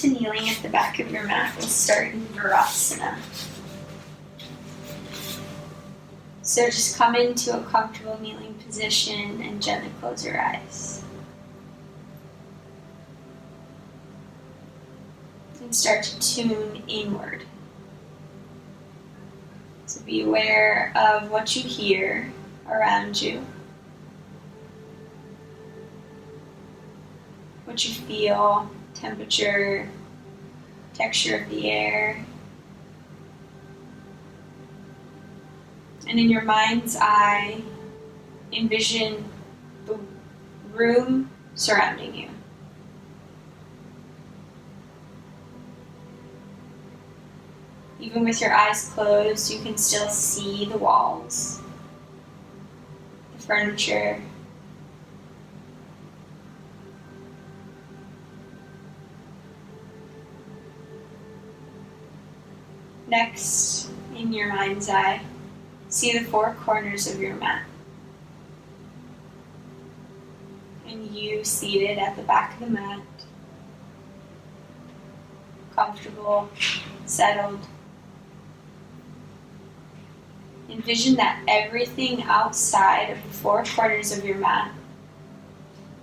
to kneeling at the back of your mat. We'll start in Vinyasa. So just come into a comfortable kneeling position and gently close your eyes. And start to tune inward. So be aware of what you hear around you, what you feel, temperature, texture of the air. And in your mind's eye, envision the room surrounding you. Even with your eyes closed, you can still see the walls, the furniture. Next, in your mind's eye, see the four corners of your mat. And you seated at the back of the mat, comfortable, settled. Envision that everything outside of the four corners of your mat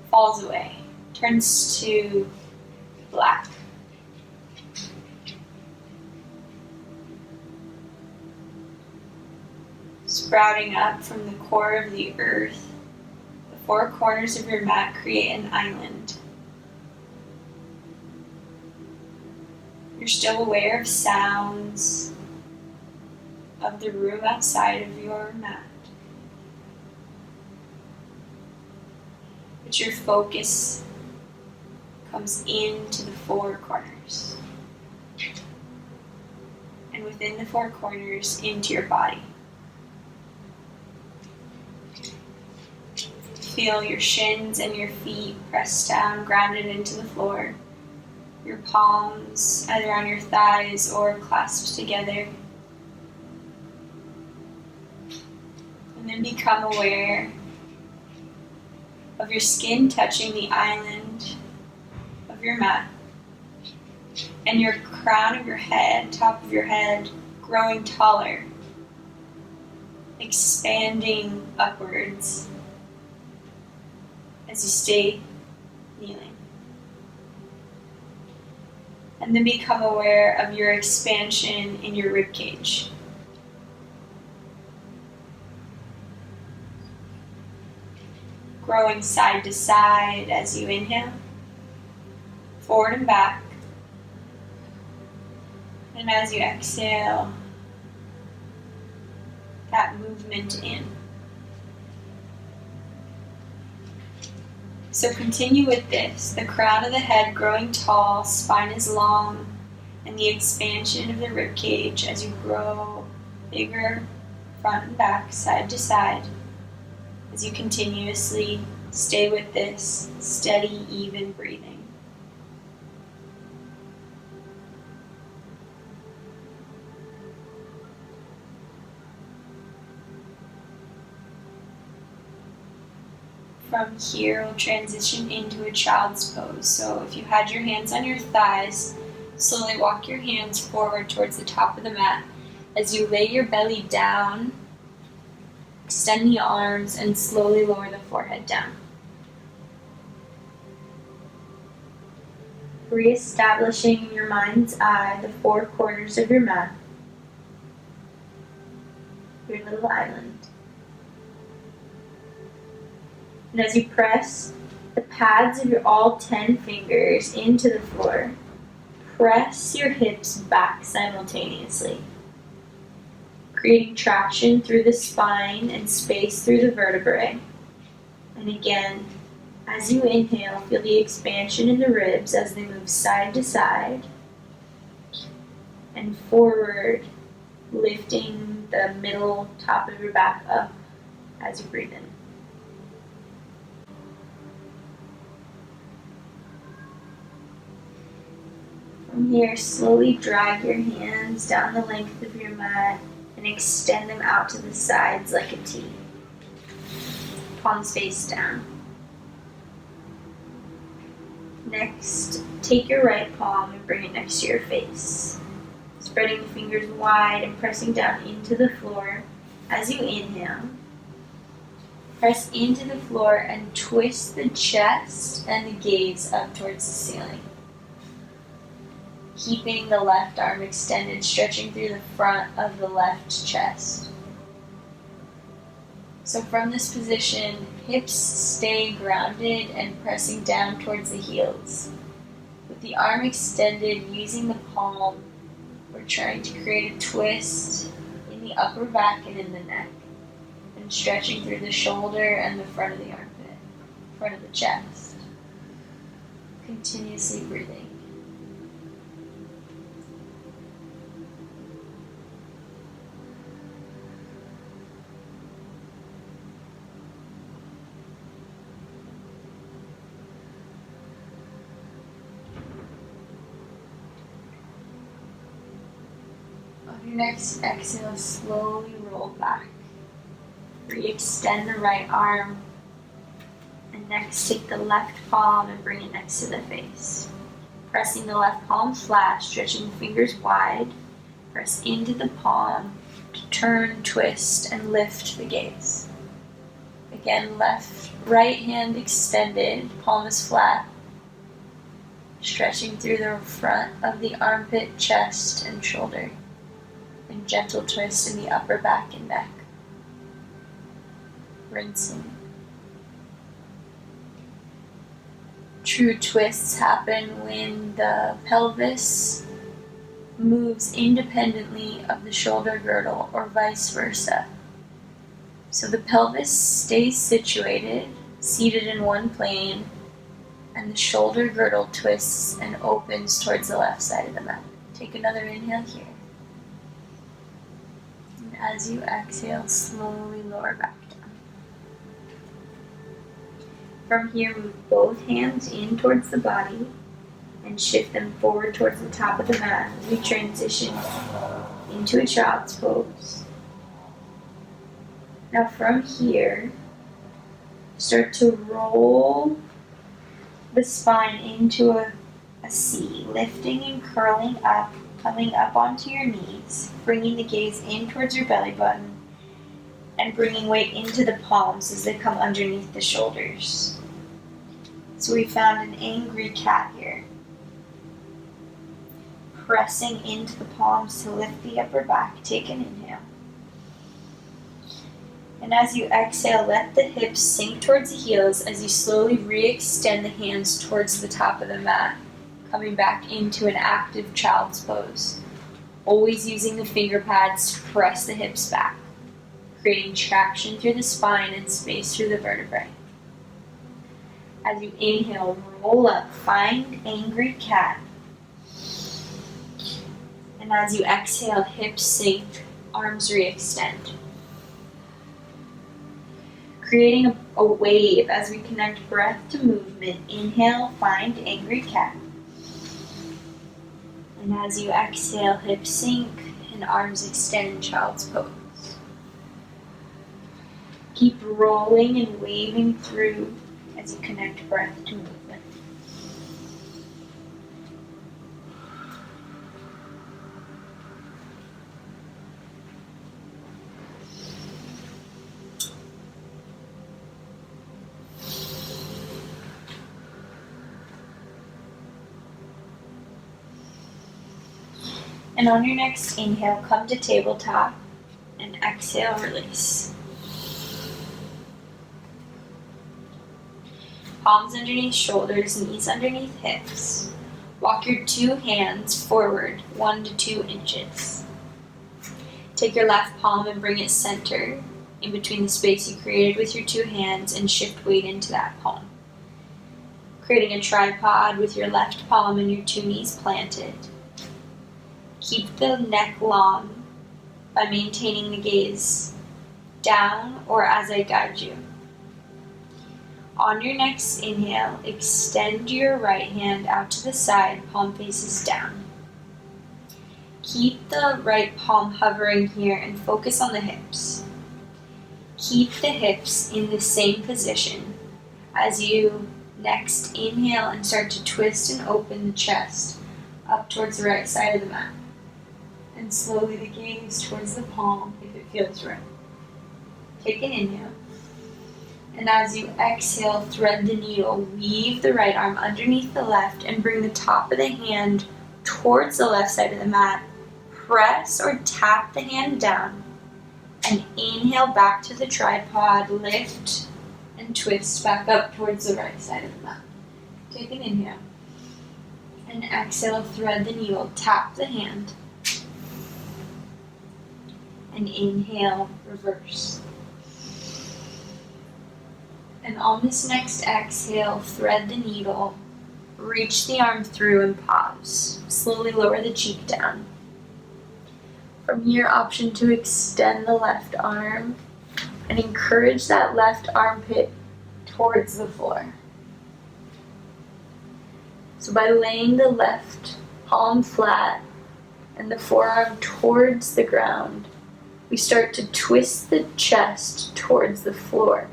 falls away, turns to black. Sprouting up from the core of the earth, the four corners of your mat create an island. You're still aware of sounds of the room outside of your mat, but your focus comes into the four corners, and within the four corners into your body. Feel your shins and your feet pressed down, grounded into the floor, your palms either on your thighs or clasped together. And then become aware of your skin touching the island of your mat, and your crown of your head, top of your head, growing taller, expanding upwards as you stay kneeling. And then become aware of your expansion in your rib cage. Growing side to side as you inhale, forward and back. And as you exhale, that movement in. So continue with this, the crown of the head growing tall, spine is long, and the expansion of the rib cage as you grow bigger, front and back, side to side, as you continuously stay with this steady, even breathing. From here, we'll transition into a child's pose. So if you had your hands on your thighs, slowly walk your hands forward towards the top of the mat. As you lay your belly down, extend the arms and slowly lower the forehead down. Re-establishing in your mind's eye the four corners of your mat, your little island. And as you press the pads of your all 10 fingers into the floor, press your hips back simultaneously, creating traction through the spine and space through the vertebrae. And again, as you inhale, feel the expansion in the ribs as they move side to side and forward, lifting the middle top of your back up as you breathe in. From here, slowly drag your hands down the length of your mat and extend them out to the sides like a T. Palms face down. Next, take your right palm and bring it next to your face. Spreading the fingers wide and pressing down into the floor. As you inhale, press into the floor and twist the chest and the gaze up towards the ceiling. Keeping the left arm extended, stretching through the front of the left chest. So from this position, hips stay grounded and pressing down towards the heels. With the arm extended, using the palm, we're trying to create a twist in the upper back and in the neck, and stretching through the shoulder and the front of the armpit, front of the chest. Continuously breathing. On your next exhale, slowly roll back. Re-extend the right arm. And next, take the left palm and bring it next to the face. Pressing the left palm flat, stretching the fingers wide. Press into the palm to turn, twist, and lift the gaze. Again, right hand extended, palm is flat. Stretching through the front of the armpit, chest, and shoulder. And gentle twist in the upper back and neck. Rinsing. True twists happen when the pelvis moves independently of the shoulder girdle or vice versa. So the pelvis stays situated, seated in one plane, and the shoulder girdle twists and opens towards the left side of the mat. Take another inhale here. And as you exhale, slowly lower back down. From here, move both hands in towards the body and shift them forward towards the top of the mat as we transition into a child's pose. Now from here, start to roll the spine into a C, lifting and curling up, coming up onto your knees, bringing the gaze in towards your belly button, and bringing weight into the palms as they come underneath the shoulders. So we found an angry cat here. Pressing into the palms to lift the upper back, take an inhale. And as you exhale, let the hips sink towards the heels as you slowly re-extend the hands towards the top of the mat, coming back into an active child's pose. Always using the finger pads to press the hips back, creating traction through the spine and space through the vertebrae. As you inhale, roll up, find angry cat. And as you exhale, hips sink, arms re-extend. Creating a wave as we connect breath to movement. Inhale, find angry cat. And as you exhale, hips sink and arms extend, child's pose. Keep rolling and waving through as you connect breath to movement. And on your next inhale, come to tabletop and exhale, release. Palms underneath shoulders, knees underneath hips. Walk your two hands forward 1 to 2 inches. Take your left palm and bring it center in between the space you created with your two hands and shift weight into that palm. Creating a tripod with your left palm and your two knees planted. Keep the neck long by maintaining the gaze down or as I guide you. On your next inhale, extend your right hand out to the side, palm faces down. Keep the right palm hovering here and focus on the hips. Keep the hips in the same position as you Next, inhale and start to twist and open the chest up towards the right side of the mat. And slowly the gaze towards the palm if it feels right. Take an inhale. And as you exhale, thread the needle. Weave the right arm underneath the left and bring the top of the hand towards the left side of the mat. Press or tap the hand down. And inhale back to the tripod. Lift and twist back up towards the right side of the mat. Take an inhale. And exhale, thread the needle. Tap the hand. And inhale, reverse. And on this next exhale, thread the needle, reach the arm through and pause. Slowly lower the cheek down. From here, option to extend the left arm and encourage that left armpit towards the floor. So by laying the left palm flat and the forearm towards the ground, we start to twist the chest towards the floor.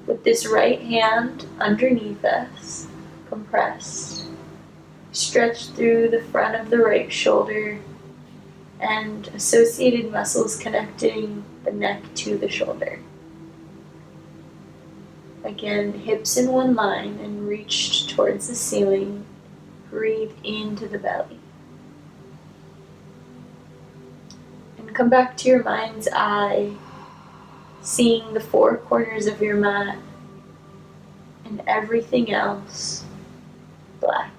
With this right hand underneath us, compressed, stretch through the front of the right shoulder and associated muscles connecting the neck to the shoulder. Again, hips in one line and reach towards the ceiling. Breathe into the belly. And come back to your mind's eye, seeing the four corners of your mat and everything else black.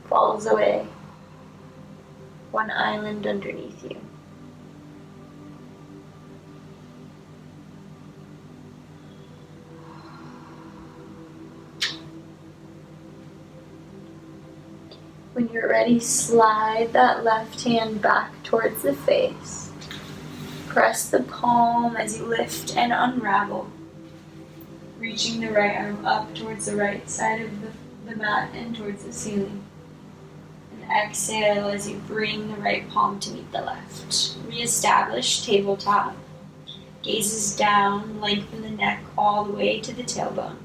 Falls away. One island underneath you. When you're ready, slide that left hand back towards the face. Press the palm as you lift and unravel, reaching the right arm up towards the right side of the mat and towards the ceiling. And exhale as you bring the right palm to meet the left. Reestablish tabletop. Gazes down, lengthen the neck all the way to the tailbone.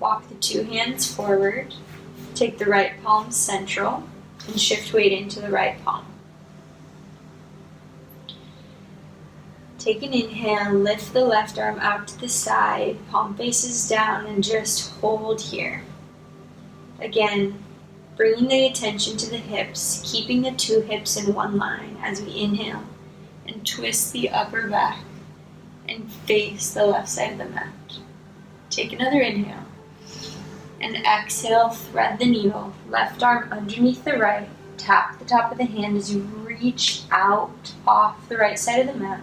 Walk the two hands forward. Take the right palm central and shift weight into the right palm. Take an inhale, lift the left arm out to the side, palm faces down, and just hold here. Again, bringing the attention to the hips, keeping the two hips in one line as we inhale, and twist the upper back and face the left side of the mat. Take another inhale. And exhale, thread the needle, left arm underneath the right, tap the top of the hand as you reach out off the right side of the mat,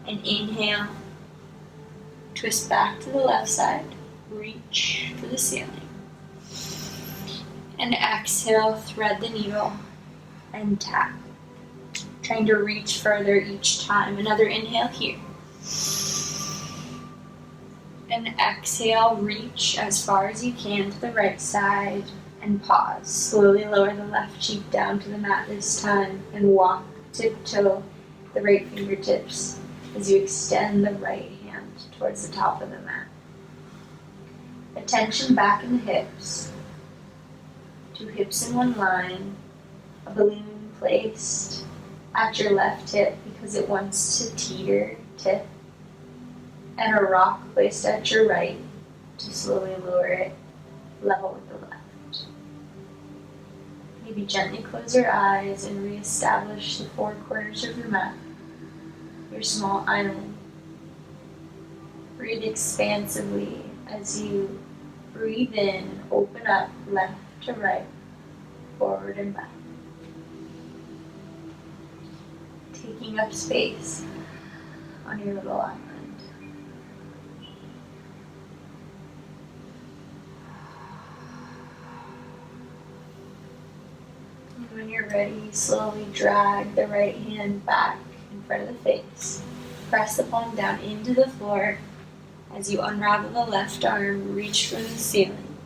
and inhale, twist back to the left side, reach for the ceiling, and exhale, thread the needle, and tap, trying to reach further each time. Another inhale here. And exhale, reach as far as you can to the right side and pause. Slowly lower the left cheek down to the mat this time and walk tiptoe the right fingertips as you extend the right hand towards the top of the mat. Attention back in the hips. Two hips in one line. A balloon placed at your left hip because it wants to teeter, tip. And a rock placed at your right to slowly lower it level with the left. Maybe gently close your eyes and reestablish the four corners of your mat, your small island. Breathe expansively as you breathe in, open up left to right, forward and back. Taking up space on your little island. When you're ready, slowly drag the right hand back in front of the face. Press the palm down into the floor as you unravel the left arm, reach for the ceiling.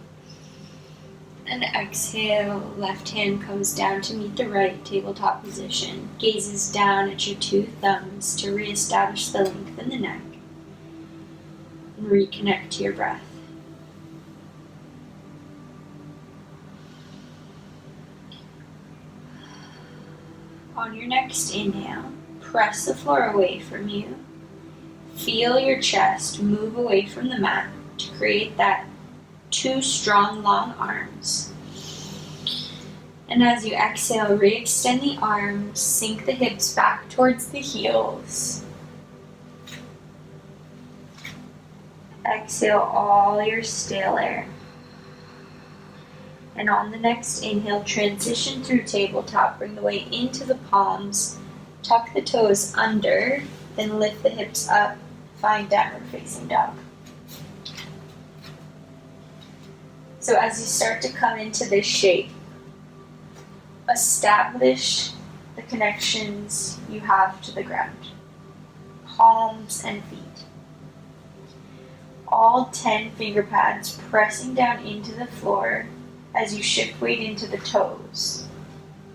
And exhale, left hand comes down to meet the right, tabletop position. Gazes down at your two thumbs to reestablish the length in the neck. And reconnect to your breath. On your next inhale, press the floor away from you. Feel your chest move away from the mat to create that 2 strong, long arms. And as you exhale, re-extend the arms, sink the hips back towards the heels. Exhale all your stale air. And on the next inhale, transition through tabletop, bring the weight into the palms, tuck the toes under, then lift the hips up, find downward facing dog. So as you start to come into this shape, establish the connections you have to the ground, palms and feet. All 10 finger pads pressing down into the floor as you shift weight into the toes.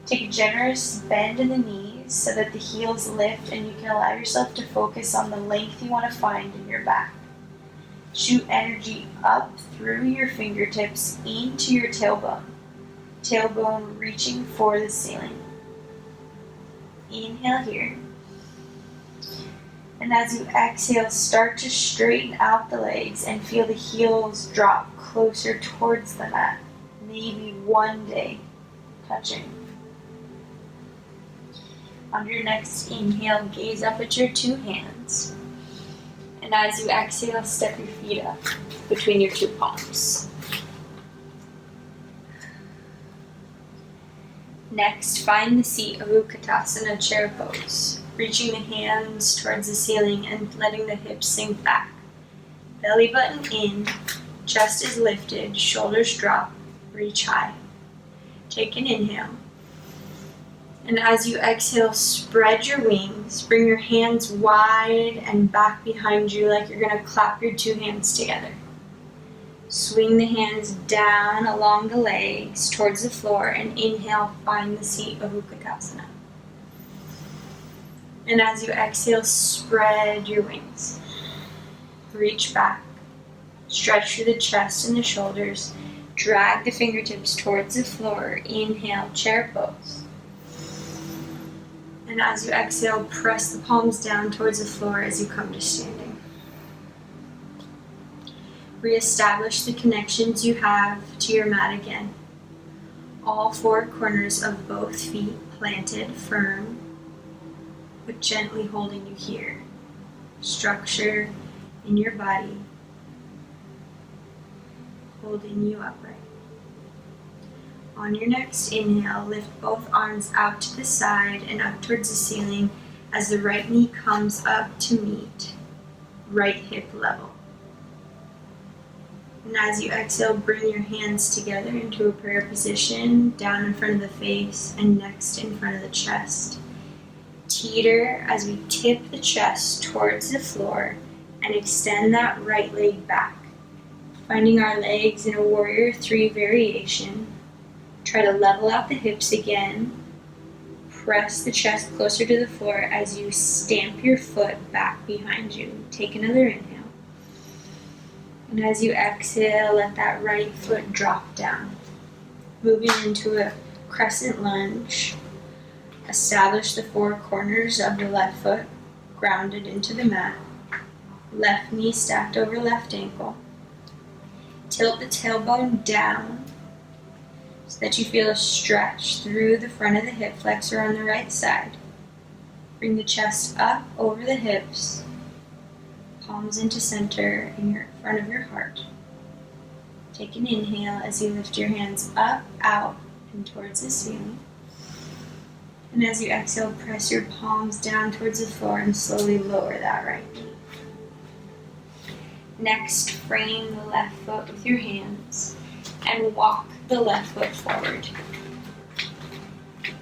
Take a generous bend in the knees so that the heels lift and you can allow yourself to focus on the length you want to find in your back. Shoot energy up through your fingertips into your tailbone. Tailbone reaching for the ceiling. Inhale here. And as you exhale, start to straighten out the legs and feel the heels drop closer towards the mat. Maybe one day touching. On your next inhale, gaze up at your 2 hands. And as you exhale, step your feet up between your 2 palms. Next, find the seat of Utkatasana chair pose, reaching the hands towards the ceiling and letting the hips sink back. Belly button in, chest is lifted, shoulders drop, reach high. Take an inhale. And as you exhale, spread your wings, bring your hands wide and back behind you like you're going to clap your 2 hands together. Swing the hands down along the legs towards the floor and inhale, find the seat of Utkatasana. And as you exhale, spread your wings. Reach back, stretch through the chest and the shoulders, drag the fingertips towards the floor, inhale, chair pose. And as you exhale, press the palms down towards the floor as you come to standing. Reestablish the connections you have to your mat again. All 4 corners of both feet planted firm, but gently holding you here. Structure in your body, holding you upright. On your next inhale, lift both arms out to the side and up towards the ceiling as the right knee comes up to meet right hip level. And as you exhale, bring your hands together into a prayer position, down in front of the face and next in front of the chest. Teeter as we tip the chest towards the floor and extend that right leg back. Finding our legs in a warrior 3 variation. Try to level out the hips again. Press the chest closer to the floor as you stamp your foot back behind you. Take another inhale. And as you exhale, let that right foot drop down. Moving into a crescent lunge. Establish the 4 corners of the left foot, grounded into the mat. Left knee stacked over left ankle. Tilt the tailbone down so that you feel a stretch through the front of the hip flexor on the right side. Bring the chest up over the hips. Palms into center in your front of your heart. Take an inhale as you lift your hands up, out, and towards the ceiling. And as you exhale, press your palms down towards the floor and slowly lower that right knee. Next, frame the left foot with your hands and walk the left foot forward.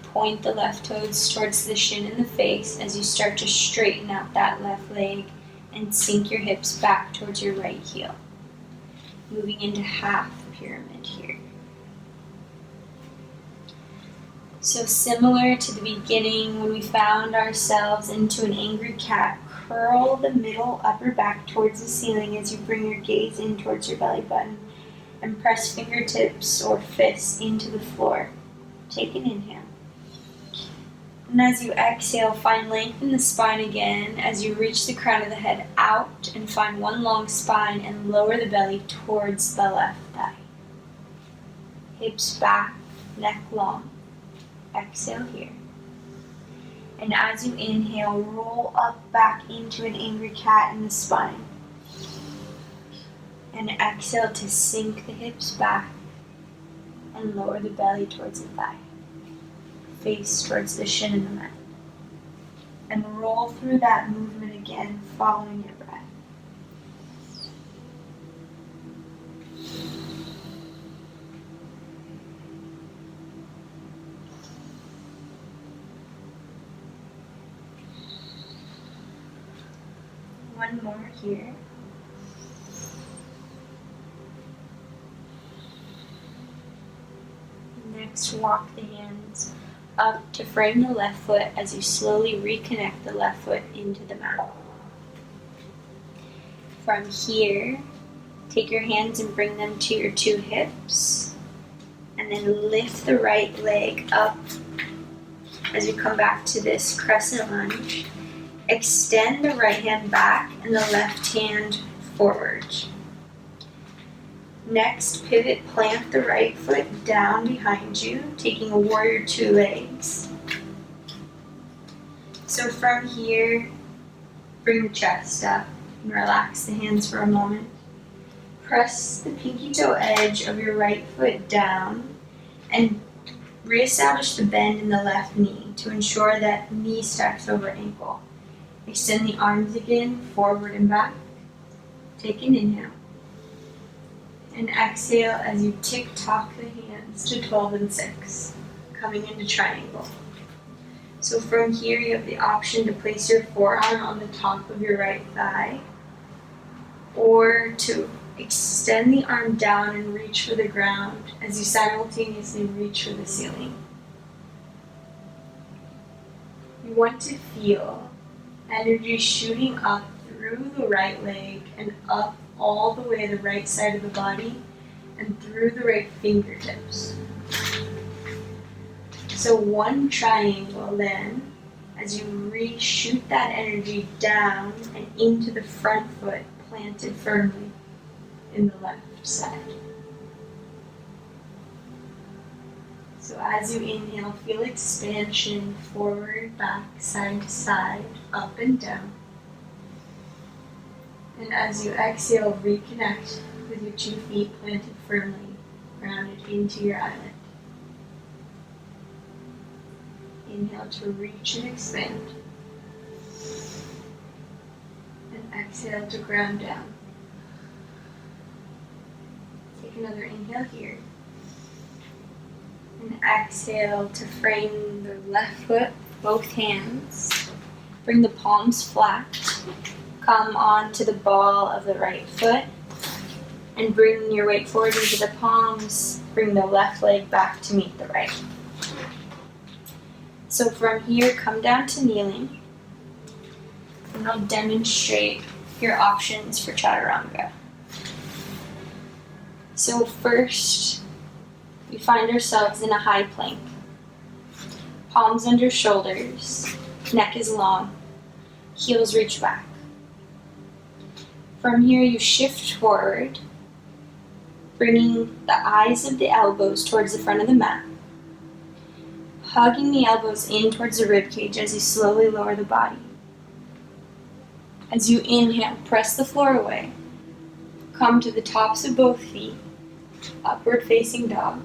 Point the left toes towards the shin and the face as you start to straighten out that left leg and sink your hips back towards your right heel. Moving into half pyramid here. So similar to the beginning when we found ourselves into an angry cat, curl the middle upper back towards the ceiling as you bring your gaze in towards your belly button and press fingertips or fists into the floor. Take an inhale. And as you exhale, find length in the spine again as you reach the crown of the head out and find one long spine and lower the belly towards the left thigh. Hips back, neck long. Exhale here. And as you inhale, roll up back into an angry cat in the spine. And exhale to sink the hips back and lower the belly towards the thigh. Face towards the shin in the mat. And roll through that movement again, following your breath. One more here. Next, walk the hands up to frame the left foot as you slowly reconnect the left foot into the mat. From here, take your hands and bring them to your two hips, and then lift the right leg up as you come back to this crescent lunge. Extend the right hand back and the left hand forward. Next, pivot, plant the right foot down behind you, taking a warrior two legs. So from here, bring the chest up and relax the hands for a moment. Press the pinky toe edge of your right foot down and reestablish the bend in the left knee to ensure that knee stacks over ankle. Extend the arms again, forward and back. Take an inhale. And exhale as you tick-tock the hands to 12 and 6, coming into triangle. So from here, you have the option to place your forearm on the top of your right thigh, or to extend the arm down and reach for the ground as you simultaneously reach for the ceiling. You want to feel energy shooting up through the right leg and up all the way the right side of the body and through the right fingertips. So one triangle then, as you reshoot that energy down and into the front foot planted firmly in the left side. So as you inhale, feel expansion forward, back, side to side, up and down. And as you exhale, reconnect with your 2 feet planted firmly, grounded into your island. Inhale to reach and expand. And exhale to ground down. Take another inhale here. And exhale to frame the left foot, both hands. Bring the palms flat. Come onto the ball of the right foot. And bring your weight forward into the palms. Bring the left leg back to meet the right. So from here, come down to kneeling. And I'll demonstrate your options for chaturanga. So first, we find ourselves in a high plank. Palms under shoulders, neck is long, heels reach back. From here, you shift forward, bringing the eyes of the elbows towards the front of the mat, hugging the elbows in towards the rib cage as you slowly lower the body. As you inhale, press the floor away. Come to the tops of both feet, upward facing dog.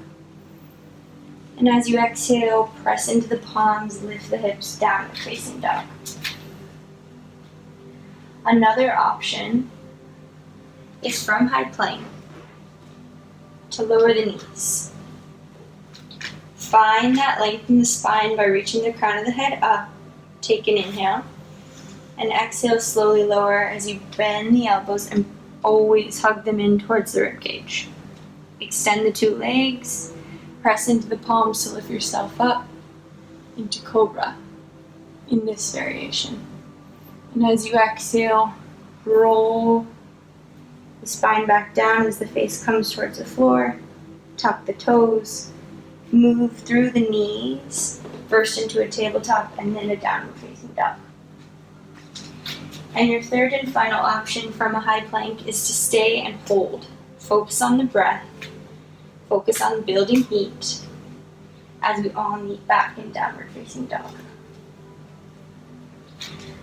And as you exhale, press into the palms, lift the hips, downward facing dog. Another option is from high plank to lower the knees. Find that length in the spine by reaching the crown of the head up. Take an inhale. And exhale, slowly lower as you bend the elbows and always hug them in towards the ribcage. Extend the 2 legs. Press into the palms to lift yourself up into cobra in this variation. And as you exhale, roll the spine back down as the face comes towards the floor. Tuck the toes. Move through the knees First into a tabletop and then a downward facing dog. And your third and final option from a high plank is to stay and hold. Focus on the breath. Focus on building heat as we all meet back in downward facing dog.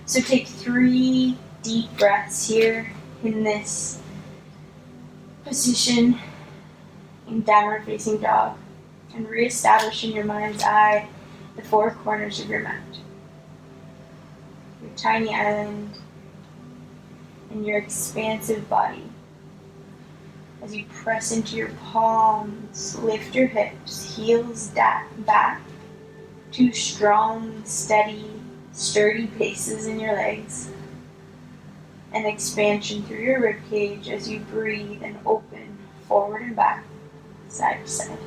So take 3 deep breaths here in this position in downward facing dog, and reestablish in your mind's eye the 4 corners of your mat. Your tiny island and your expansive body. As you press into your palms, lift your hips, heels back, 2 strong, steady, sturdy paces in your legs. And expansion through your ribcage as you breathe and open forward and back, side to side.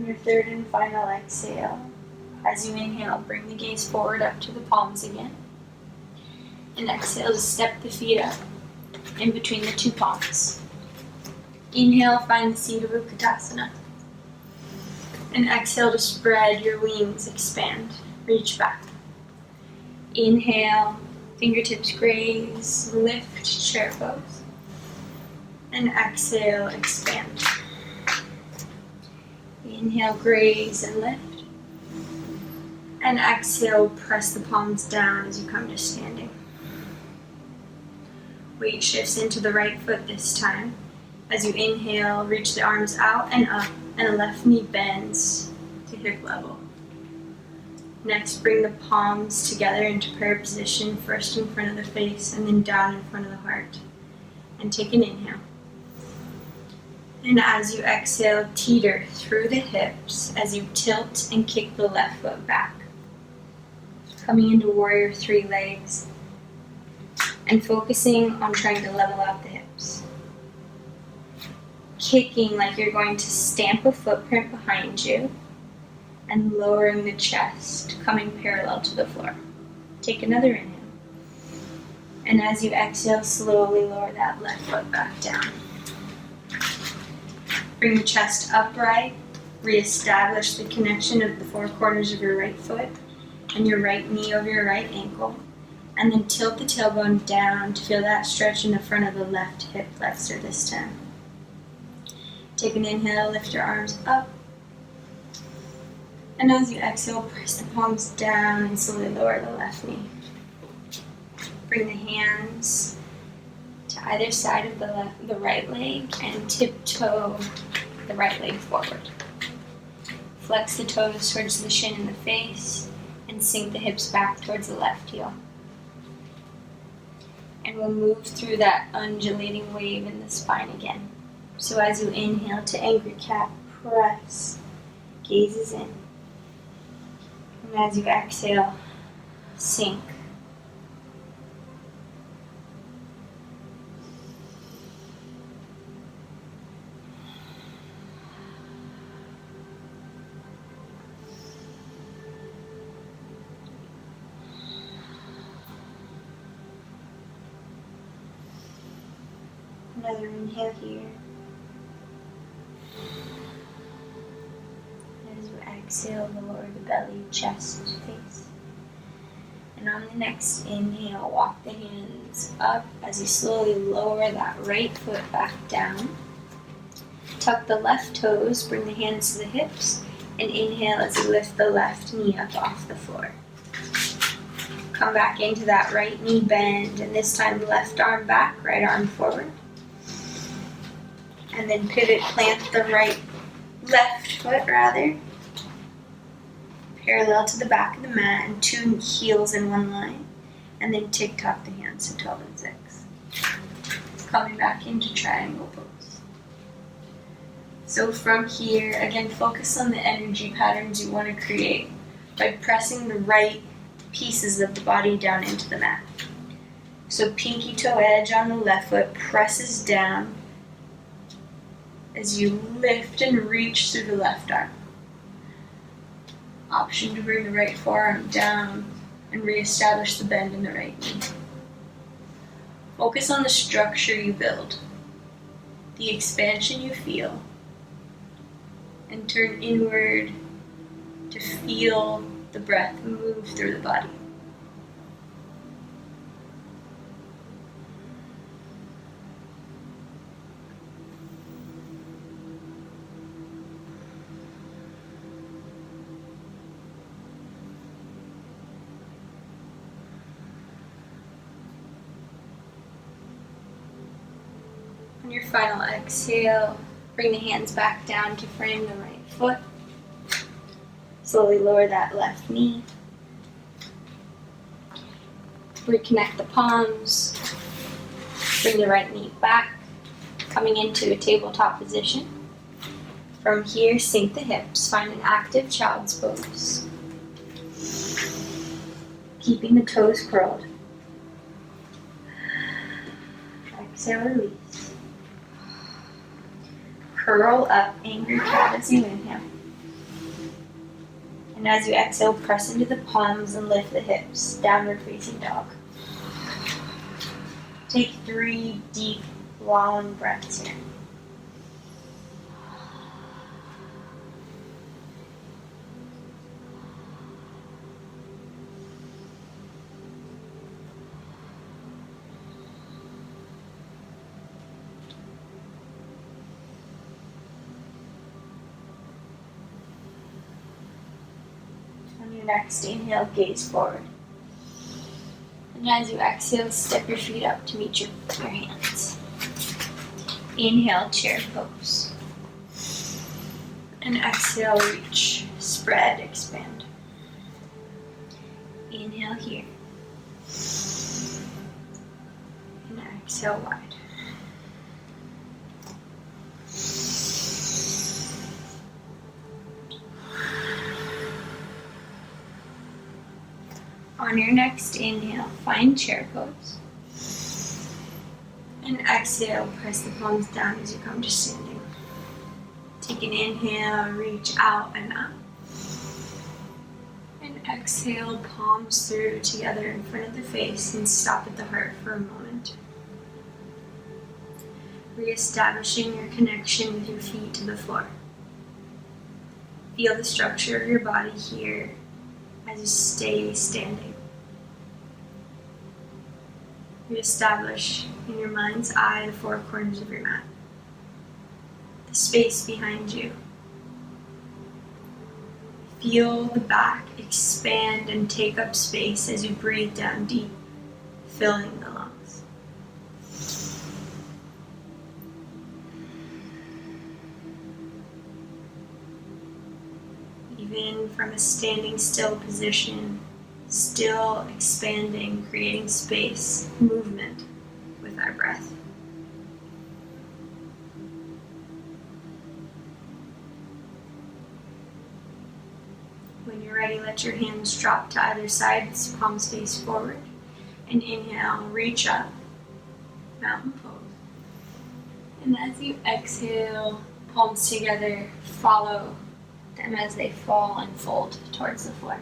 Your third and final exhale. As you inhale, bring the gaze forward up to the palms again. And exhale to step the feet up in between the 2 palms. Inhale, find the seat of Utkatasana. And exhale to spread your wings, expand, reach back. Inhale, fingertips graze, lift, chair pose. And exhale, expand. Inhale, graze and lift. And exhale, press the palms down as you come to standing. Weight shifts into the right foot this time. As you inhale, reach the arms out and up, and the left knee bends to hip level. Next, bring the palms together into prayer position, first in front of the face and then down in front of the heart. And take an inhale. And as you exhale, teeter through the hips as you tilt and kick the left foot back. Coming into warrior 3 legs and focusing on trying to level out the hips. Kicking like you're going to stamp a footprint behind you and lowering the chest, coming parallel to the floor. Take another inhale. And as you exhale, slowly lower that left foot back down. Bring the chest upright, reestablish the connection of the 4 corners of your right foot and your right knee over your right ankle, and then tilt the tailbone down to feel that stretch in the front of the left hip flexor this time. Take an inhale, lift your arms up, and as you exhale, press the palms down and slowly lower the left knee. Bring the hands to either side of the right leg and tiptoe the right leg forward. Flex the toes towards the shin and the face and sink the hips back towards the left heel. And we'll move through that undulating wave in the spine again. So as you inhale to angry cat, press, gazes in. And as you exhale, sink. Another inhale here. As you exhale, lower the belly, chest, face. And on the next inhale, walk the hands up as you slowly lower that right foot back down. Tuck the left toes, bring the hands to the hips, and inhale as you lift the left knee up off the floor. Come back into that right knee bend, and this time left arm back, right arm forward. And then pivot, plant the left foot parallel to the back of the mat, and 2 heels in 1 line. And then tick-tock the hands to 12 and 6. Coming back into triangle pose. So from here, again, focus on the energy patterns you want to create by pressing the right pieces of the body down into the mat. So pinky toe edge on the left foot presses down as you lift and reach through the left arm. Option to bring the right forearm down and reestablish the bend in the right knee. Focus on the structure you build, the expansion you feel, and turn inward to feel the breath move through the body. On your final exhale, bring the hands back down to frame the right foot. Slowly lower that left knee. Reconnect the palms. Bring the right knee back, coming into a tabletop position. From here, sink the hips. Find an active child's pose. Keeping the toes curled. Exhale, release. Curl up, angry cat as you inhale. And as you exhale, press into the palms and lift the hips, downward facing dog. Take 3 deep, long breaths here. On your next inhale, gaze forward. And as you exhale, step your feet up to meet your hands. Inhale, chair pose. And exhale, reach, spread, expand. Inhale here. And exhale wide. On your next inhale, find chair pose. And exhale, press the palms down as you come to standing. Take an inhale, reach out and up. And exhale, palms through together in front of the face and stop at the heart for a moment. Reestablishing your connection with your feet to the floor. Feel the structure of your body here as you stay standing. Reestablish in your mind's eye the 4 corners of your mat, the space behind you. Feel the back expand and take up space as you breathe down deep, filling the lungs. Even from a standing still position, still expanding, creating space, movement with our breath. When you're ready, let your hands drop to either side, palms face forward. And inhale, reach up, mountain pose. And as you exhale, palms together, follow them as they fall and fold towards the floor.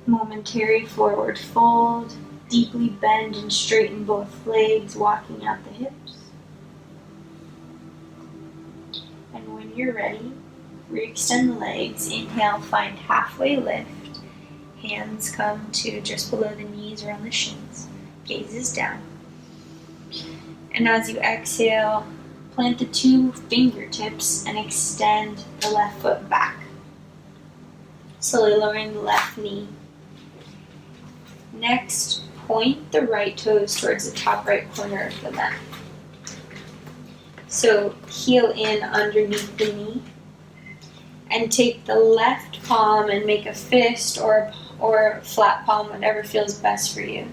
Momentary forward fold, deeply bend and straighten both legs, walking out the hips. And when you're ready, re-extend the legs. Inhale, find halfway lift. Hands come to just below the knees or on the shins. Gaze is down. And as you exhale, plant the 2 fingertips and extend the left foot back. Slowly lowering the left knee. Next, point the right toes towards the top right corner of the mat. So heel in underneath the knee. And take the left palm and make a fist or flat palm, whatever feels best for you.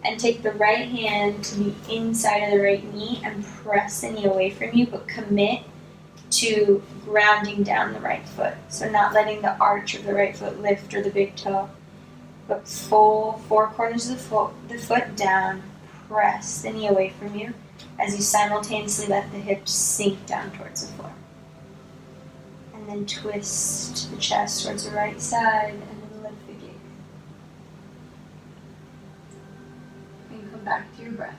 And take the right hand to the inside of the right knee and press the knee away from you, but commit to grounding down the right foot. So not letting the arch of the right foot lift or the big toe. Look full, four corners of the foot down. Press the knee away from you as you simultaneously let the hips sink down towards the floor. And then twist the chest towards the right side and then lift the gaze. And come back to your breath.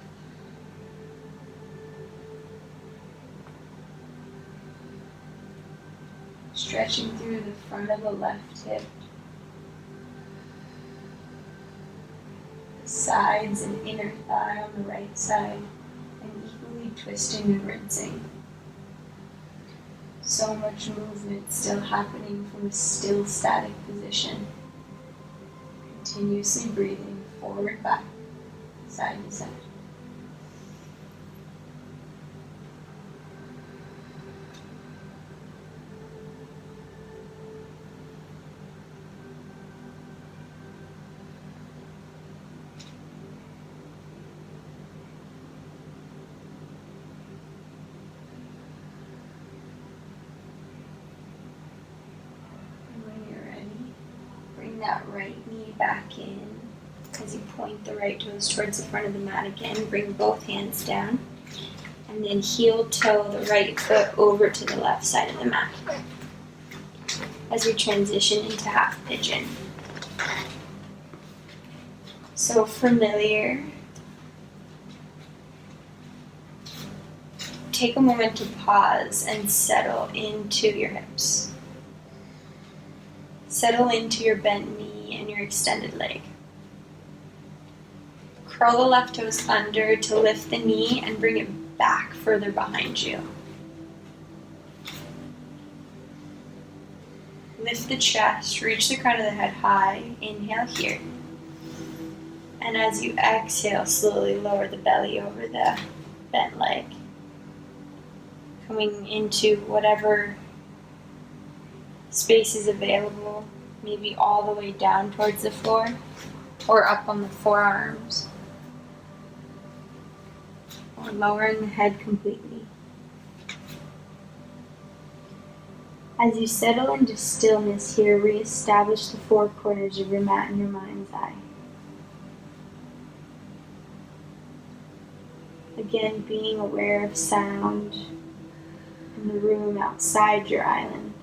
Stretching through the front of the left hip, the sides and inner thigh on the right side, and equally twisting and rinsing. So much movement still happening from a still static position. Continuously breathing forward, back, side to side. That right knee back in as you point the right toes towards the front of the mat again. Bring both hands down and then heel toe the right foot over to the left side of the mat as we transition into half pigeon. So familiar. Take a moment to pause and settle into your hips. Settle into your bent knee and your extended leg. Curl the left toes under to lift the knee and bring it back further behind you. Lift the chest, reach the crown of the head high. Inhale here. And as you exhale, slowly lower the belly over the bent leg. Coming into whatever space is available, maybe all the way down towards the floor or up on the forearms, or lowering the head completely. As you settle into stillness here, reestablish the four corners of your mat in your mind's eye. Again, being aware of sound in the room outside your island,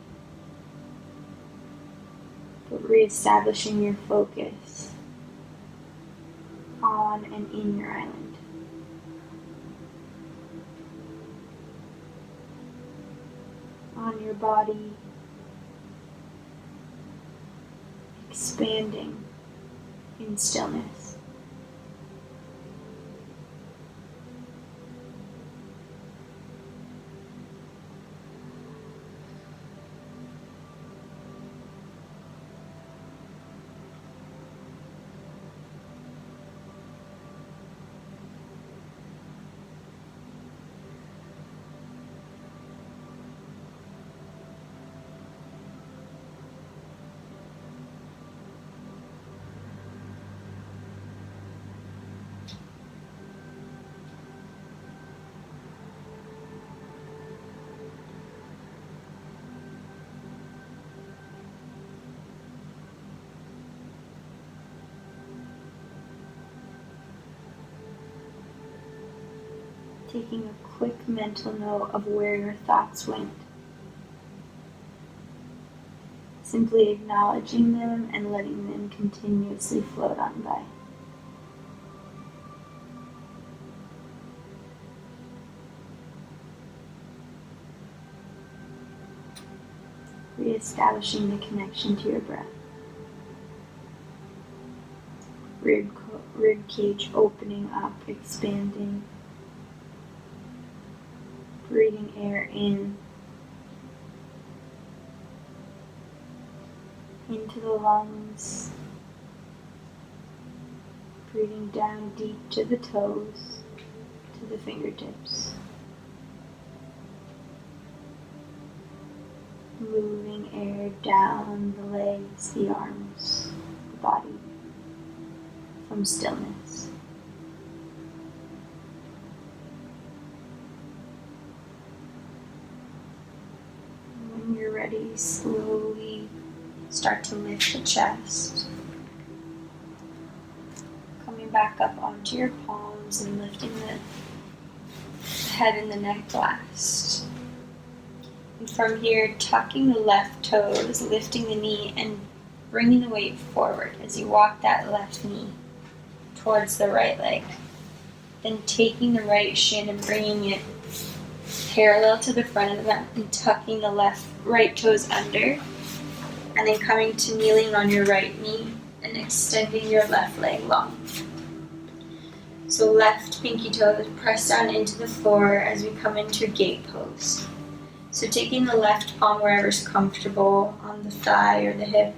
but reestablishing your focus on and in your island. On your body, expanding in stillness. Taking a quick mental note of where your thoughts went. Simply acknowledging them and letting them continuously float on by. Reestablishing the connection to your breath. Rib cage opening up, expanding. Breathing air in into the lungs, breathing down deep to the toes, to the fingertips, moving air down the legs, the arms, the body, from stillness. When you're ready, slowly start to lift the chest. coming back up onto your palms and lifting the head and the neck last. And from here, tucking the left toes, lifting the knee, and bringing the weight forward as you walk that left knee towards the right leg. Then taking the right shin and bringing it parallel to the front of the mat and tucking the right toes under. And then coming to kneeling on your right knee and extending your left leg long. So left pinky toe press down into the floor as we come into a gate pose. So taking the left palm wherever's comfortable, on the thigh or the hip.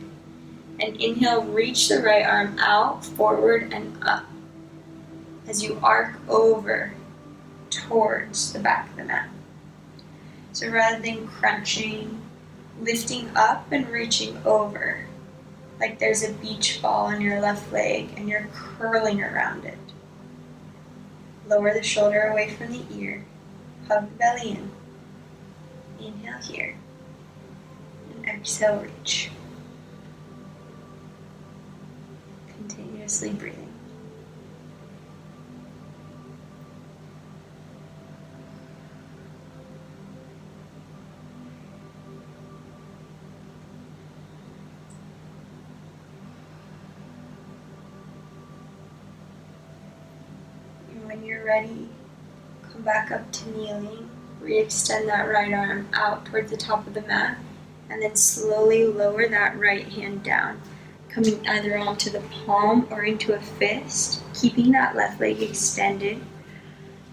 And inhale, reach the right arm out, forward and up. As you arc over towards the back of the mat. So rather than crunching, lifting up and reaching over. Like there's a beach ball on your left leg and you're curling around it. Lower the shoulder away from the ear. Hug the belly in. Inhale here. And exhale, reach. Continuously breathing. When you're ready, come back up to kneeling. Re-extend that right arm out towards the top of the mat, and then slowly lower that right hand down, coming either onto the palm or into a fist, keeping that left leg extended.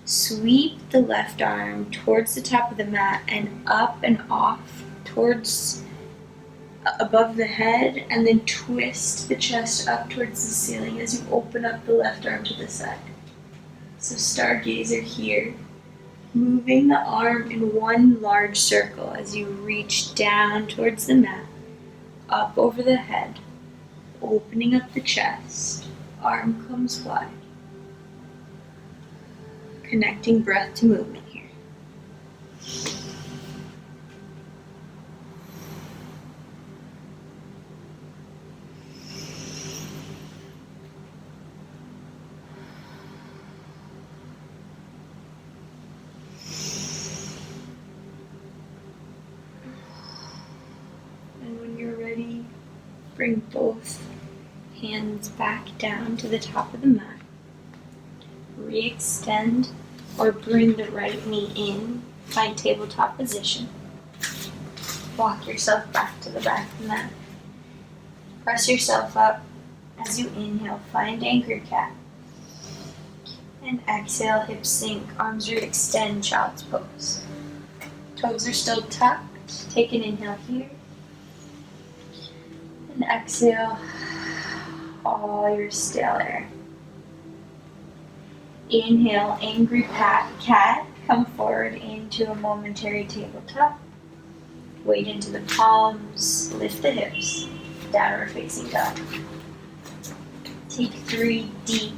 Sweep the left arm towards the top of the mat and up and off towards above the head, and then twist the chest up towards the ceiling as you open up the left arm to the side. So stargazer here, moving the arm in one large circle as you reach down towards the mat, up over the head, opening up the chest, arm comes wide. Connecting breath to movement here. Bring both hands back down to the top of the mat. Re-extend or bring the right knee in. Find tabletop position. Walk yourself back to the back of the mat. Press yourself up as you inhale. Find anchored cat. And exhale, hips sink, arms re-extend, child's pose. Toes are still tucked. Take an inhale here. And exhale all your stale air. Inhale, angry cat. Come forward into a momentary tabletop. Weight into the palms. Lift the hips. Downward facing dog. Take 3 deep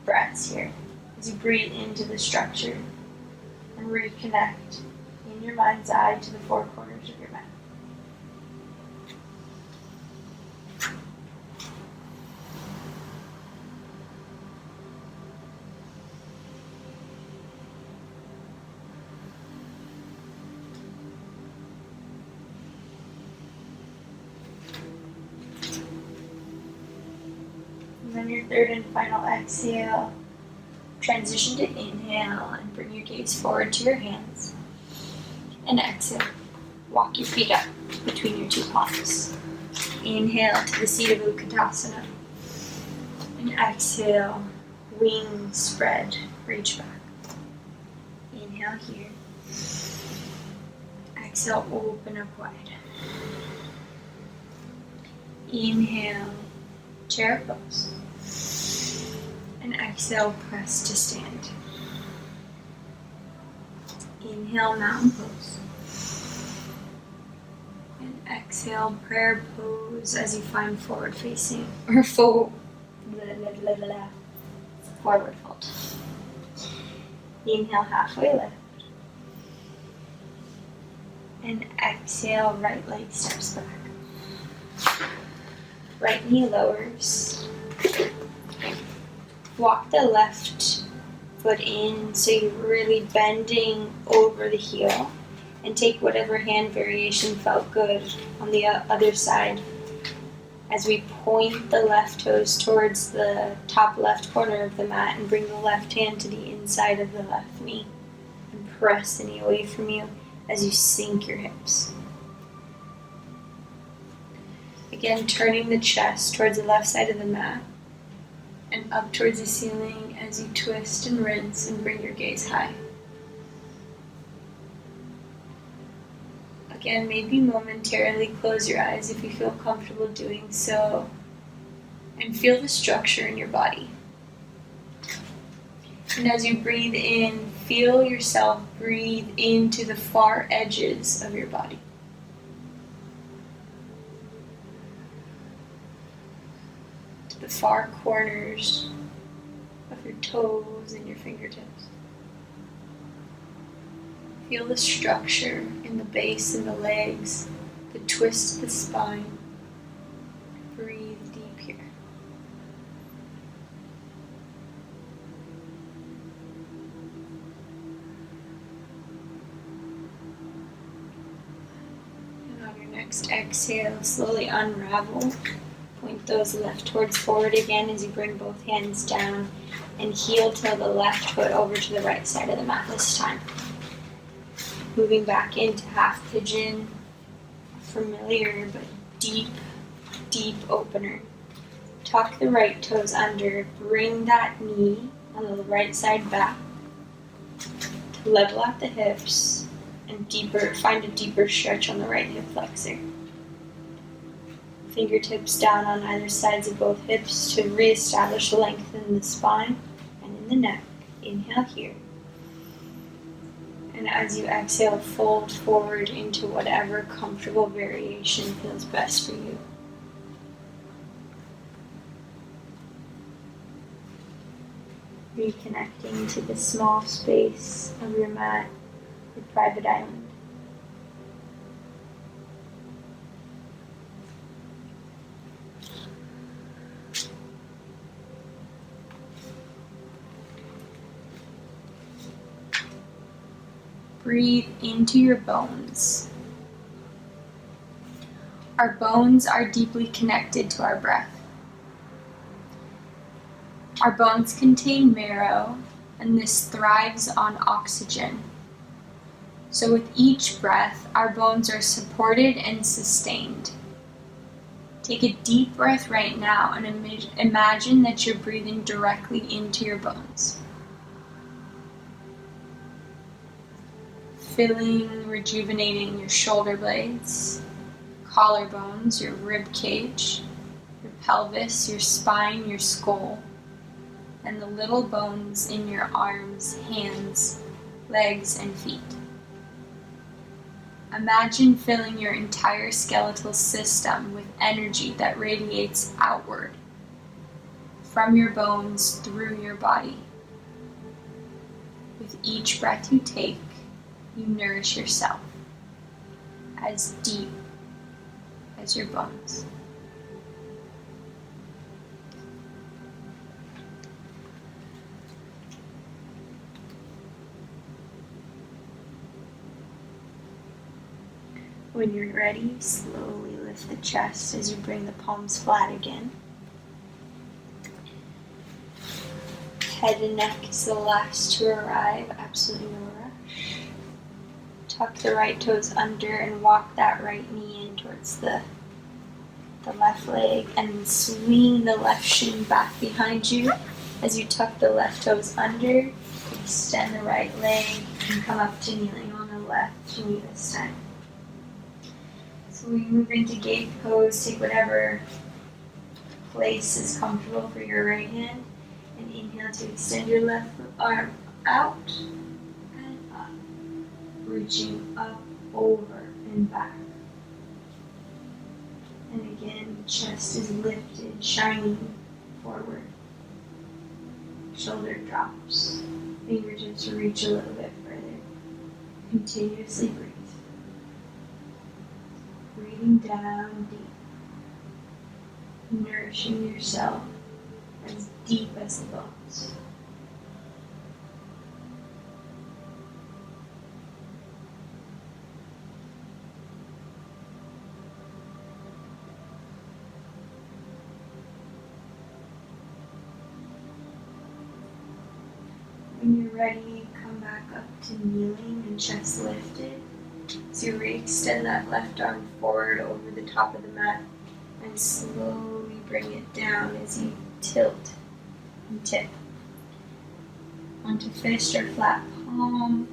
breaths here as you breathe into the structure and reconnect in your mind's eye to the 4 corners of your mat. And then your third and final exhale, transition to inhale and bring your gaze forward to your hands. And exhale, walk your feet up between your 2 palms. Inhale to the seat of Utkatasana. And exhale, wings spread, reach back. Inhale here. Exhale, open up wide. Inhale, chair pose. And exhale, press to stand. Inhale, mountain pose. And exhale, prayer pose as you find forward facing, or forward fold. Inhale, halfway lift. And exhale, right leg steps back. Right knee lowers. Walk the left foot in so you're really bending over the heel, and take whatever hand variation felt good on the other side as we point the left toes towards the top left corner of the mat and bring the left hand to the inside of the left knee and press the knee away from you as you sink your hips. Again, turning the chest towards the left side of the mat and up towards the ceiling as you twist and rinse and bring your gaze high. Again, maybe momentarily close your eyes if you feel comfortable doing so, and feel the structure in your body. And as you breathe in, feel yourself breathe into the far edges of your body. To the far corners of your toes and your fingertips. Feel the structure in the base and the legs, the twist of the spine. Breathe deep here. And on your next exhale, slowly unravel. Point those left towards forward again as you bring both hands down and heel till the left foot over to the right side of the mat this time. Moving back into half pigeon, familiar but deep, deep opener. Tuck the right toes under, bring that knee on the right side back to level out the hips and find a deeper stretch on the right hip flexor. Fingertips down on either sides of both hips to reestablish length in the spine and in the neck. Inhale here. And as you exhale, fold forward into whatever comfortable variation feels best for you. Reconnecting to the small space of your mat, your private island. Breathe into your bones. Our bones are deeply connected to our breath. Our bones contain marrow, and this thrives on oxygen. So with each breath, our bones are supported and sustained. Take a deep breath right now and imagine that you're breathing directly into your bones. Filling, rejuvenating your shoulder blades, collarbones, your rib cage, your pelvis, your spine, your skull, and the little bones in your arms, hands, legs, and feet. Imagine filling your entire skeletal system with energy that radiates outward, from your bones through your body. With each breath you take, you nourish yourself as deep as your bones. When you're ready, slowly lift the chest as you bring the palms flat again. Head and neck is the last to arrive, absolutely no rush. Tuck the right toes under and walk that right knee in towards the left leg, and swing the left shin back behind you as you tuck the left toes under, extend the right leg, and come up to kneeling on the left knee this time. So we move into gate pose. Take whatever place is comfortable for your right hand, and inhale to extend your left arm out and up, reaching up, over, and back. And again, the chest is lifted, shining forward. Shoulder drops. Fingertips reach a little bit further. Continuously breathe. Breathing down deep. Nourishing yourself as deep as the bones. When you're ready, come back up to kneeling and chest lifted. So you re-extend that left arm forward over the top of the mat and slowly bring it down as you tilt and tip. Onto fist or flat palm,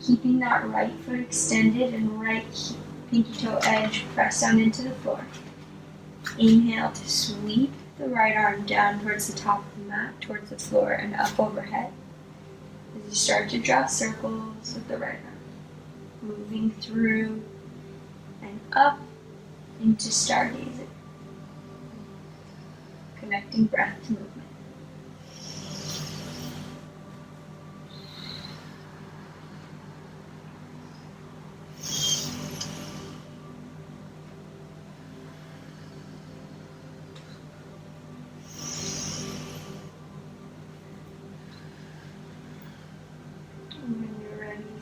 keeping that right foot extended and right pinky toe edge pressed down into the floor. Inhale to sweep the right arm down towards the top of the mat, towards the floor and up overhead. As you start to draw circles with the right arm, moving through and up into stargazing, connecting breath to movement.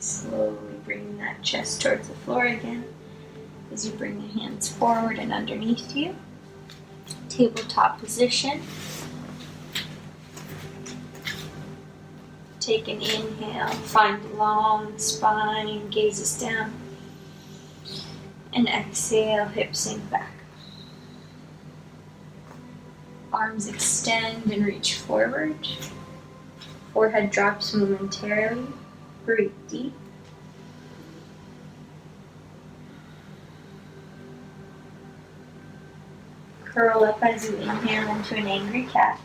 Slowly bringing that chest towards the floor again as you bring the hands forward and underneath you. Tabletop position. Take an inhale, find long spine, gazes down. And exhale, hips sink back. Arms extend and reach forward. Forehead drops momentarily. Breathe deep. Curl up as you inhale into an angry cat.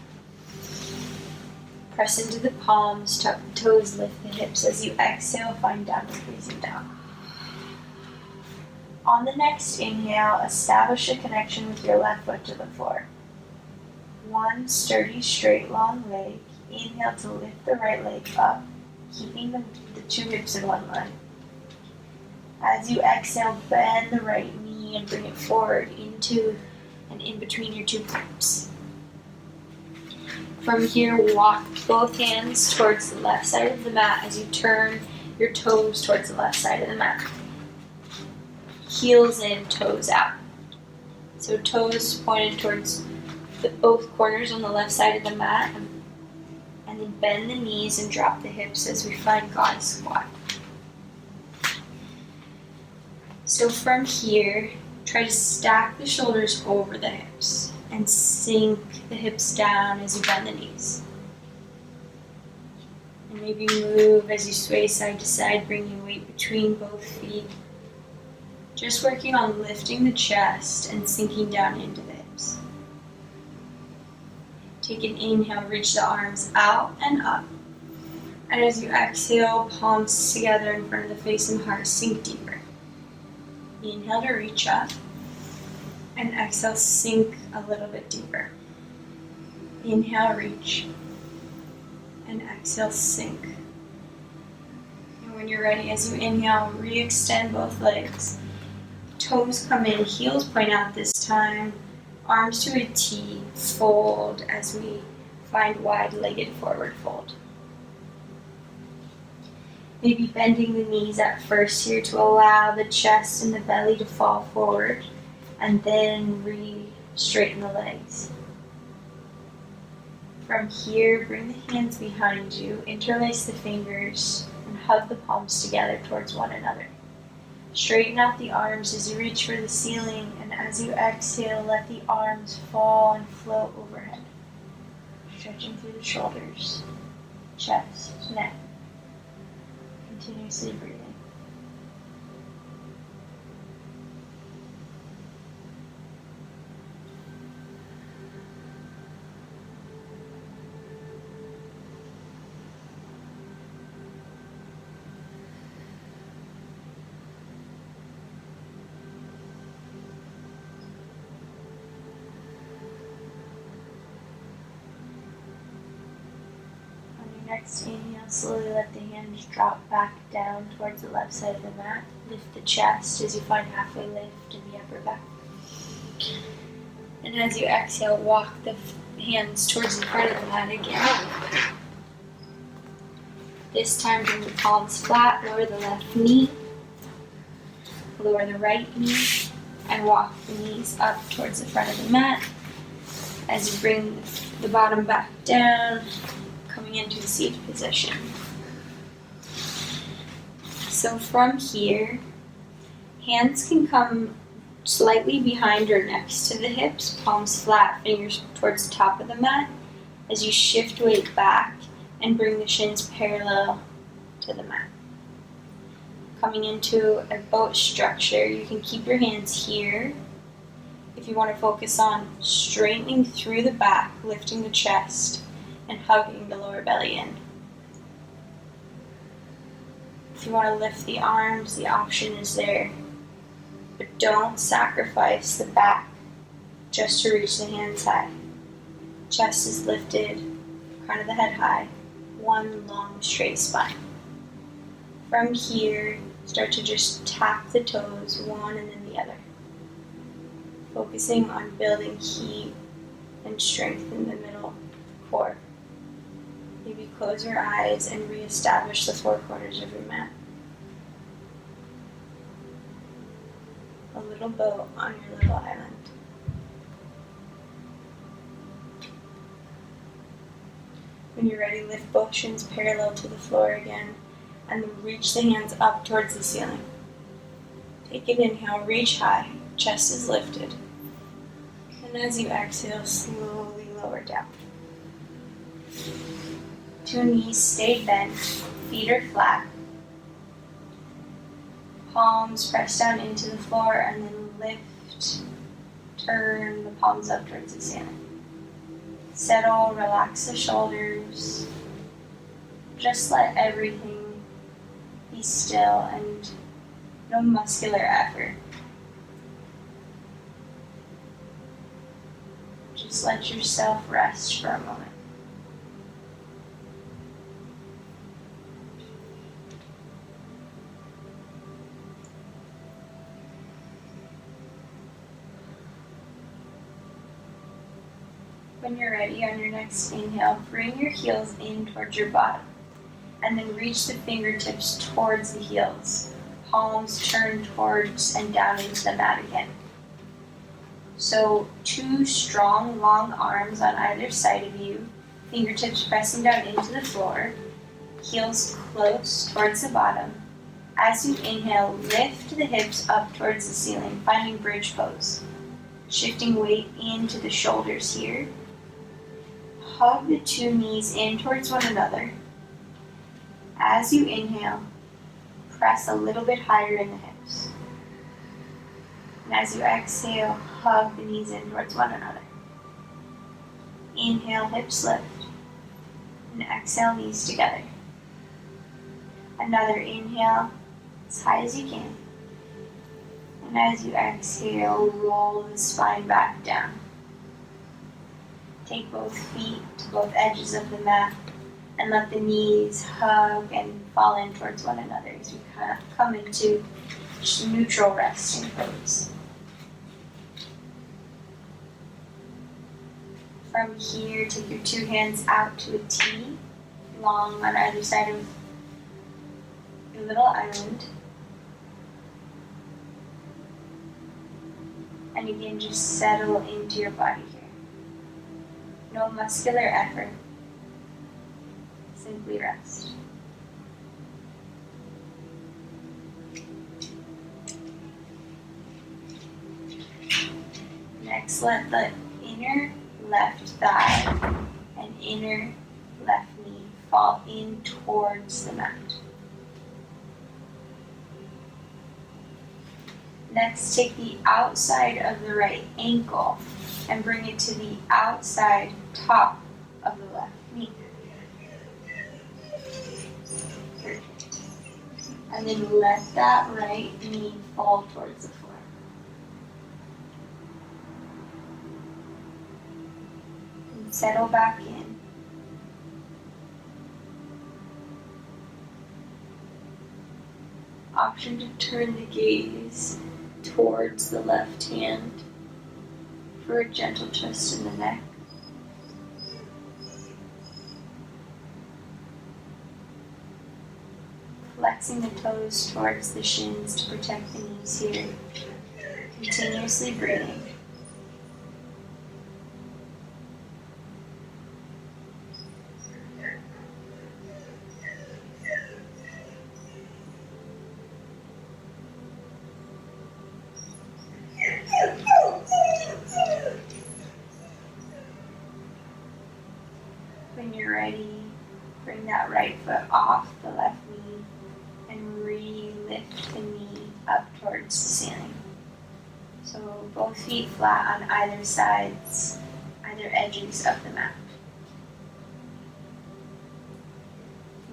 Press into the palms, tuck the toes, lift the hips. As you exhale, find downward facing dog. On the next inhale, establish a connection with your left foot to the floor. One sturdy, straight, long leg. Inhale to lift the right leg up, keeping the two hips in one line. As you exhale, bend the right knee and bring it forward into and in between your two hips. From here, walk both hands towards the left side of the mat as you turn your toes towards the left side of the mat. Heels in, toes out. So toes pointed towards both corners on the left side of the mat, and then bend the knees and drop the hips as we find God squat. So from here, try to stack the shoulders over the hips and sink the hips down as you bend the knees. And maybe move as you sway side to side, bringing weight between both feet. Just working on lifting the chest and sinking down into the hips. Take an inhale, reach the arms out and up. And as you exhale, palms together in front of the face and heart, sink deeper. Inhale to reach up. And exhale, sink a little bit deeper. Inhale, reach. And exhale, sink. And when you're ready, as you inhale, re-extend both legs. Toes come in, heels point out this time. Arms to a T, fold as we find wide-legged forward fold. Maybe bending the knees at first here to allow the chest and the belly to fall forward, and then re-straighten the legs. From here, bring the hands behind you, interlace the fingers, and hug the palms together towards one another. Straighten out the arms as you reach for the ceiling, and as you exhale, let the arms fall and float overhead, stretching through the shoulders, chest, neck, continuously breathing. Next inhale, slowly let the hands drop back down towards the left side of the mat. Lift the chest as you find halfway lift in the upper back. And as you exhale, walk the hands towards the front of the mat again. This time bring the palms flat, lower the left knee, lower the right knee, and walk the knees up towards the front of the mat. As you bring the bottom back down, coming into the seated position. So from here, hands can come slightly behind or next to the hips, palms flat, fingers towards the top of the mat, as you shift weight back and bring the shins parallel to the mat. Coming into a boat structure, you can keep your hands here. If you want to focus on straightening through the back, lifting the chest, and hugging the lower belly in. If you want to lift the arms, the option is there. But don't sacrifice the back just to reach the hands high. Chest is lifted, crown of the head high, one long straight spine. From here, start to just tap the toes, one and then the other. Focusing on building heat and strength in the middle core. Maybe close your eyes and reestablish the four corners of your mat. A little boat on your little island. When you're ready, lift both shins parallel to the floor again, and then reach the hands up towards the ceiling. Take an inhale, reach high, chest is lifted. And as you exhale, slowly lower down. Two knees stay bent, feet are flat. Palms press down into the floor and then lift, turn the palms up towards the ceiling. Settle, relax the shoulders. Just let everything be still and no muscular effort. Just let yourself rest for a moment. When you're ready, on your next inhale, bring your heels in towards your bottom, and then reach the fingertips towards the heels. Palms turn towards and down into the mat again. So 2 strong, long arms on either side of you, fingertips pressing down into the floor, heels close towards the bottom. As you inhale, lift the hips up towards the ceiling, finding bridge pose. Shifting weight into the shoulders here. Hug the 2 knees in towards one another. As you inhale, press a little bit higher in the hips. And as you exhale, hug the knees in towards one another. Inhale, hips lift. And exhale, knees together. Another inhale, as high as you can. And as you exhale, roll the spine back down. Take both feet to both edges of the mat and let the knees hug and fall in towards one another as we kind of come into neutral resting pose. From here, take your 2 hands out to a T, long on either side of your little island. And again, just settle into your body here. No muscular effort. Simply rest. Next, let the inner left thigh and inner left knee fall in towards the mat. Next, take the outside of the right ankle and bring it to the outside top of the left knee. Perfect. And then let that right knee fall towards the floor. And settle back in. Option to turn the gaze towards the left hand. for a gentle twist in the neck. Flexing the toes towards the shins to protect the knees here. Continuously breathing. When you're ready, bring that right foot off the left knee and re-lift the knee up towards the ceiling. So both feet flat on either sides, either edges of the mat.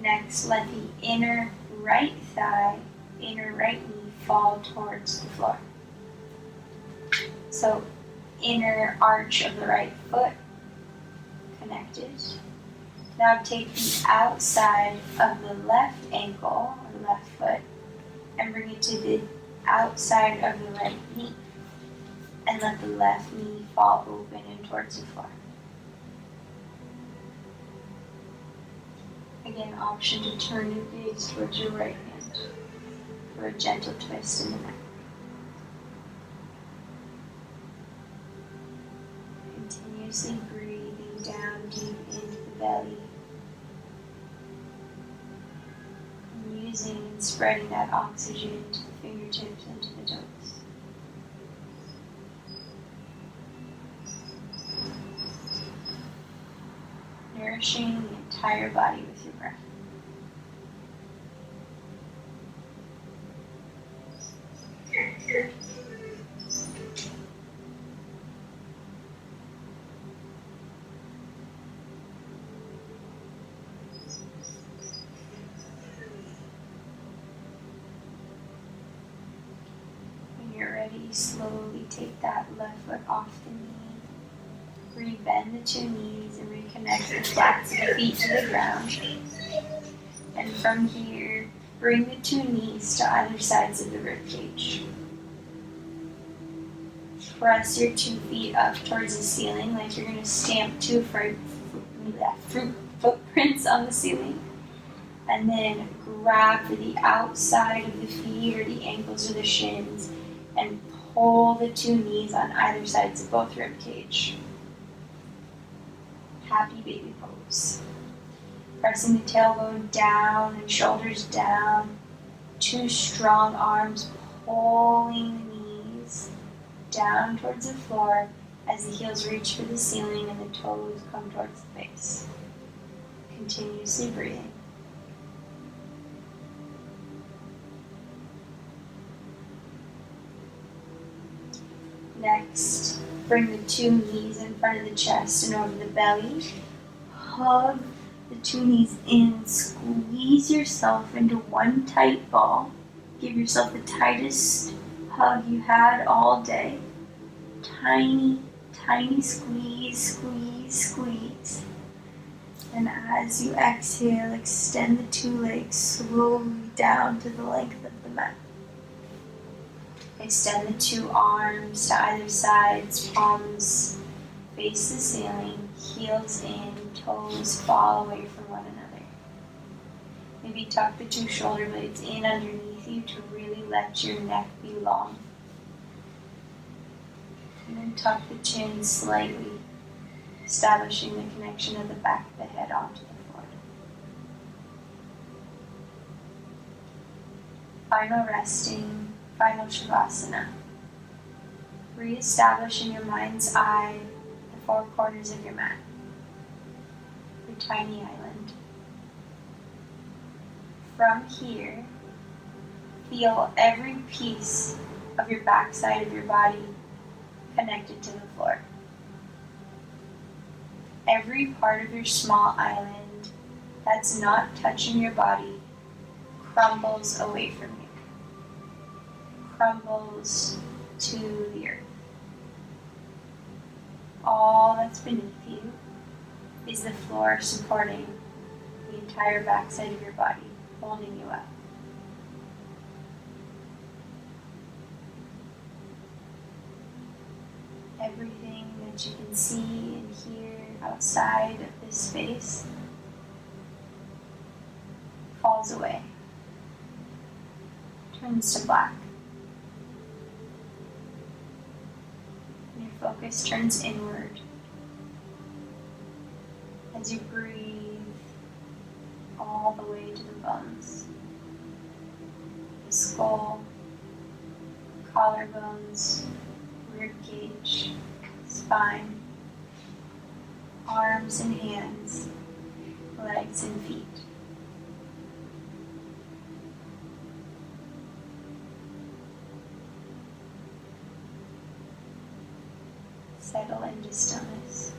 Next, let the inner right thigh, inner right knee fall towards the floor. So inner arch of the right foot connected. Now take the outside of the left ankle or left foot and bring it to the outside of the right knee. And let the left knee fall open and towards the floor. Again, option to turn your gaze towards your right hand for a gentle twist in the neck. Continuously breathing down deep into the belly. And using and spreading that oxygen to the fingertips and to the toes. Nourishing the entire body with your breath. When you're ready, slowly take that left foot off the knee. Re-bend the two knees and reconnect the flats of the feet to the ground. And from here, bring the two knees to either sides of the ribcage. Press your 2 feet up towards the ceiling like you're going to stamp 2 footprints on the ceiling. And then grab for the outside of the feet or the ankles or the shins and pull the 2 knees on either sides of both ribcage. Happy baby pose. Pressing the tailbone down and shoulders down. 2 strong arms pulling the knees down towards the floor as the heels reach for the ceiling and the toes come towards the base. Continuously breathing. Next, bring the 2 knees in front of the chest and over the belly. Hug the 2 knees in. Squeeze yourself into one tight ball. Give yourself the tightest hug you had all day. Tiny, tiny squeeze, squeeze, squeeze. And as you exhale, extend the 2 legs slowly down to the length of the mat. Extend the 2 arms to either sides, palms face the ceiling, heels in, toes fall away from one another. Maybe tuck the 2 shoulder blades in underneath you to really let your neck be long. And then tuck the chin slightly, establishing the connection of the back of the head onto the floor. Final resting. Final savasana. Re-establish in your mind's eye the 4 corners of your mat, your tiny island. From here, feel every piece of your backside of your body connected to the floor. Every part of your small island that's not touching your body crumbles away from you. Crumbles to the earth. All that's beneath you is the floor supporting the entire backside of your body, holding you up. everything that you can see and hear outside of this space falls away, turns to black. And your focus turns inward as you breathe all the way to the bones, the skull, collarbones, rib cage, spine, arms and hands, legs and feet. Settle into stillness.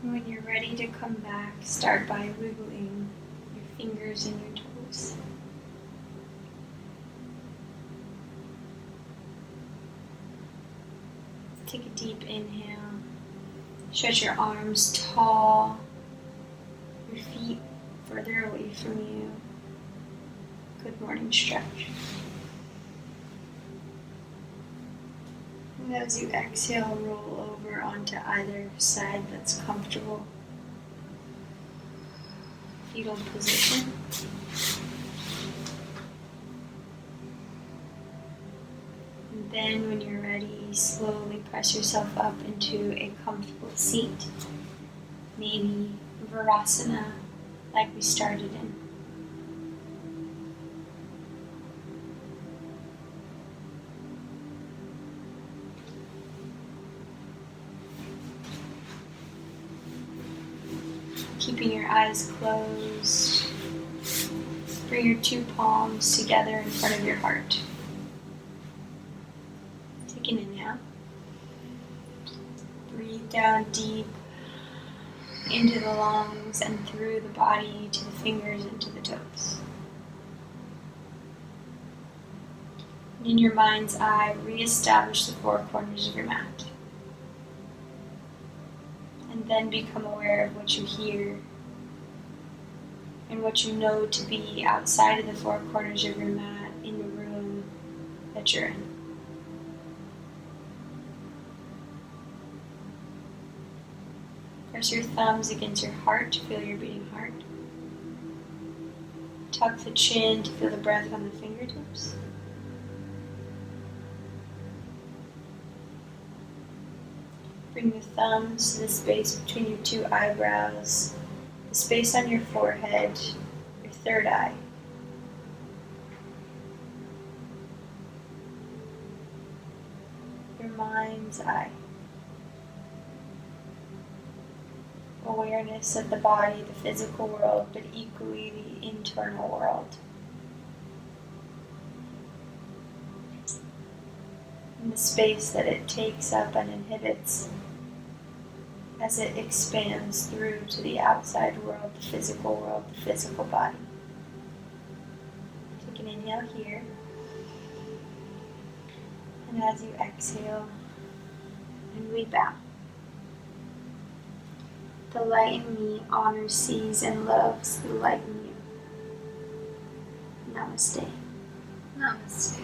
When you're ready to come back, start by wiggling your fingers and your toes. Take a deep inhale. Stretch your arms tall, your feet further away from you. Good morning stretch. And as you exhale, roll over onto either side that's comfortable. Fetal position. And then when you're ready, slowly press yourself up into a comfortable seat. Maybe Vinyasa, like we started in. Keeping your eyes closed, bring your two palms together in front of your heart. Take an inhale. Breathe down deep into the lungs and through the body to the fingers and to the toes. And in your mind's eye, reestablish the four corners of your mat. And then become aware of what you hear and what you know to be outside of the four corners of your mat in the room that you're in. Press your thumbs against your heart to feel your beating heart. Tuck the chin to feel the breath on the fingertips. Bring your thumbs to the space between your two eyebrows, the space on your forehead, your third eye. Your mind's eye. Awareness of the body, the physical world, but equally the internal world. And the space that it takes up and inhibits as it expands through to the outside world, the physical body. Take an inhale here. And as you exhale, and we bow. The light in me honors, sees, and loves the light in you. Namaste. Namaste.